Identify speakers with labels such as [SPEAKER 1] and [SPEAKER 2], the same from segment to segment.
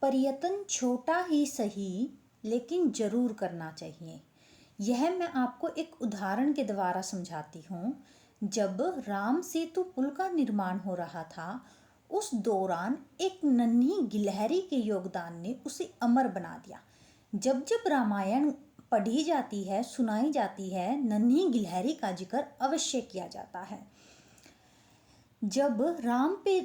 [SPEAKER 1] प्रयत्न छोटा ही सही लेकिन जरूर करना चाहिए। यह मैं आपको एक उदाहरण के द्वारा समझाती हूँ। जब राम सेतु पुल का निर्माण हो रहा था, उस दौरान एक नन्ही गिलहरी के योगदान ने उसे अमर बना दिया। जब जब रामायण पढ़ी जाती है, सुनाई जाती है, नन्ही गिलहरी का जिक्र अवश्य किया जाता है। जब राम पे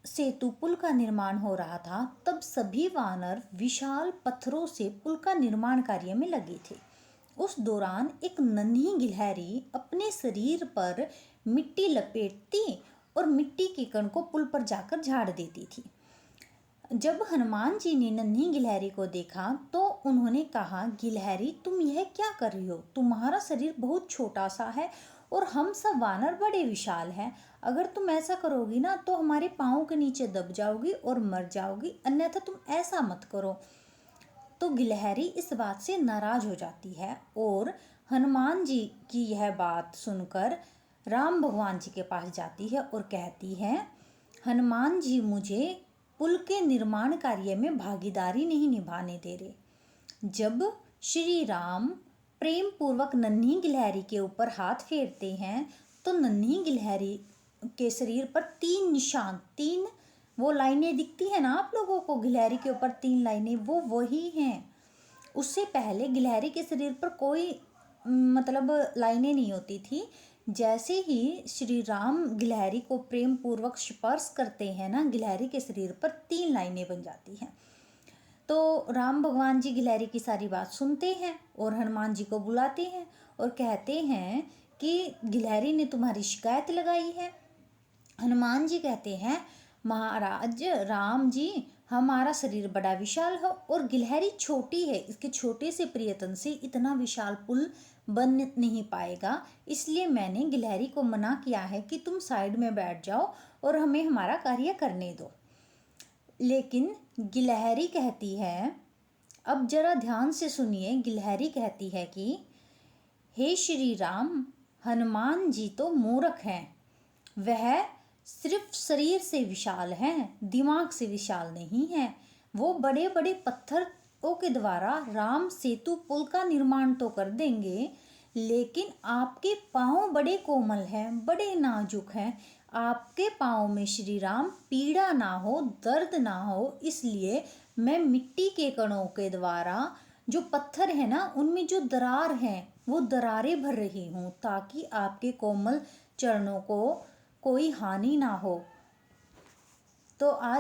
[SPEAKER 1] सेतु पुल का निर्माण हो रहा था, तब सभी वानर विशाल पत्थरों से पुल का निर्माण कार्य में लगे थे। उस दौरान एक नन्ही गिलहरी अपने शरीर पर मिट्टी लपेटती और मिट्टी के कण को पुल पर जाकर झाड़ देती थी। जब हनुमान जी ने नन्ही गिलहरी को देखा तो उन्होंने कहा, गिलहरी तुम यह क्या कर रही हो? तुम्हारा शरीर बहुत छोटा सा है और हम सब वानर बड़े विशाल हैं। अगर तुम ऐसा करोगी ना तो हमारे पाँव के नीचे दब जाओगी और मर जाओगी, अन्यथा तुम ऐसा मत करो। तो गिलहरी इस बात से नाराज हो जाती है और हनुमान जी की यह बात सुनकर राम भगवान जी के पास जाती है और कहती है, हनुमान जी मुझे पुल के निर्माण कार्य में भागीदारी नहीं निभाने दे रहे। जब श्री राम प्रेम पूर्वक नन्ही गिलहरी के ऊपर हाथ फेरते हैं तो नन्ही गिलहरी के शरीर पर 3 निशान, 3 वो लाइनें दिखती है ना आप लोगों को, गिलहरी के ऊपर 3 लाइनें, वो वही हैं। उससे पहले गिलहरी के शरीर पर कोई लाइनें नहीं होती थी। जैसे ही श्री राम गिलहरी को प्रेम पूर्वक स्पर्श करते हैं ना, गिलहरी के शरीर पर 3 लाइनें बन जाती हैं। तो राम भगवान जी गिलहरी की सारी बात सुनते हैं और हनुमान जी को बुलाते हैं और कहते हैं कि गिलहरी ने तुम्हारी शिकायत लगाई है। हनुमान जी कहते हैं, महाराज राम जी, हमारा शरीर बड़ा विशाल है और गिलहरी छोटी है, इसके छोटे से प्रयत्न से इतना विशाल पुल बन नहीं पाएगा, इसलिए मैंने गिलहरी को मना किया है कि तुम साइड में बैठ जाओ और हमें हमारा कार्य करने दो। लेकिन गिलहरी कहती है, अब जरा ध्यान से सुनिए, गिलहरी कहती है कि हे श्री राम, हनुमान जी तो मूर्ख हैं, वह सिर्फ शरीर से विशाल हैं, दिमाग से विशाल नहीं हैं। वो बड़े बड़े पत्थरों के द्वारा राम सेतु पुल का निर्माण तो कर देंगे, लेकिन आपके पाँव बड़े कोमल हैं, बड़े नाजुक हैं। आपके पाँव में श्री राम पीड़ा ना हो, दर्द ना हो, इसलिए मैं मिट्टी के कणों के द्वारा जो पत्थर है ना, उनमें जो दरार हैं वो दरारें भर रही हूँ, ताकि आपके कोमल चरणों को कोई हानि ना हो। तो आज